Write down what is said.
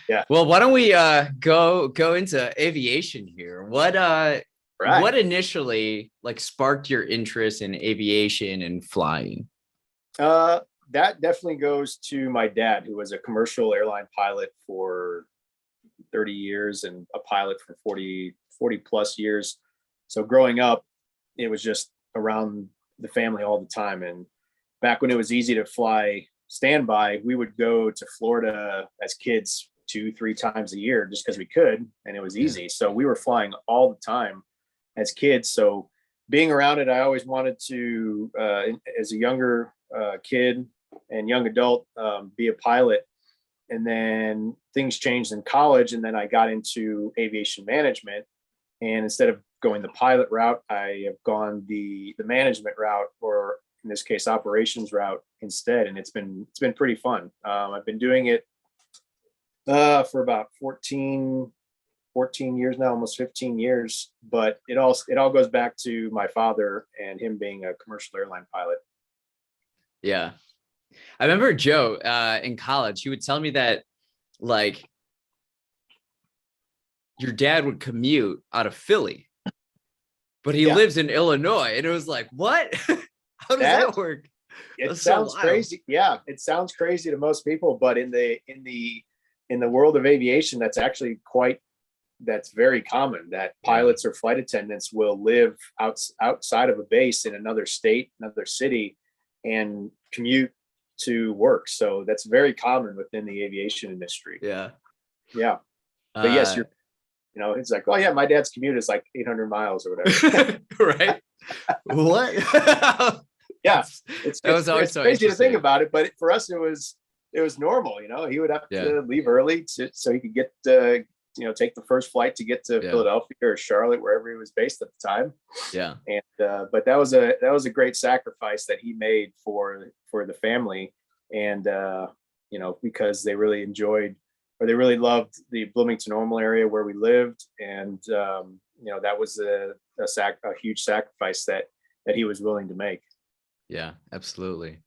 Yeah. Well, why don't we go into aviation here? What Right. initially like sparked your interest in aviation and flying? Uh, that definitely goes to my dad, who was a commercial airline pilot for 30 years and a pilot for 40 plus years. So growing up, it was just around the family all the time. And back when it was easy to fly standby, we would go to Florida as kids 2, 3 times a year just because we could, and it was Yeah. easy. So we were flying all the time as kids. So being around it, I always wanted to, as a younger kid and young adult, be a pilot. And then things changed in college, and then I got into aviation management. And instead of going the pilot route, I have gone the management route, or in this case, operations route instead. And it's been pretty fun. I've been doing it for about 14 years now, almost 15 years. But it all goes back to my father and him being a commercial airline pilot. Yeah. I remember Joe in college, he would tell me that like your dad would commute out of Philly, but he Yeah, lives in Illinois. And it was like, what? How does that that work? it That's so sounds wild. crazy. Yeah, it sounds crazy to most people, but in the world of aviation, that's very common, that Yeah. pilots or flight attendants will live outside of a base in another state, another city, and commute to work. So that's very common within the aviation industry. Yeah. Yeah. But yes, Uh, it's like, oh yeah, my dad's commute is like 800 miles or whatever. right. What? Yeah. That's It's, that it's, was always it's so crazy to think interesting. about it, but for us, it was normal. He would have Yeah. to leave early so he could get, take the first flight to get to Yeah. Philadelphia or Charlotte, wherever he was based at the time. Yeah. And but that was a great sacrifice that he made for the family. And because they really enjoyed, or they really loved, the Bloomington Normal area where we lived. And that was a huge sacrifice that he was willing to make. Yeah, absolutely.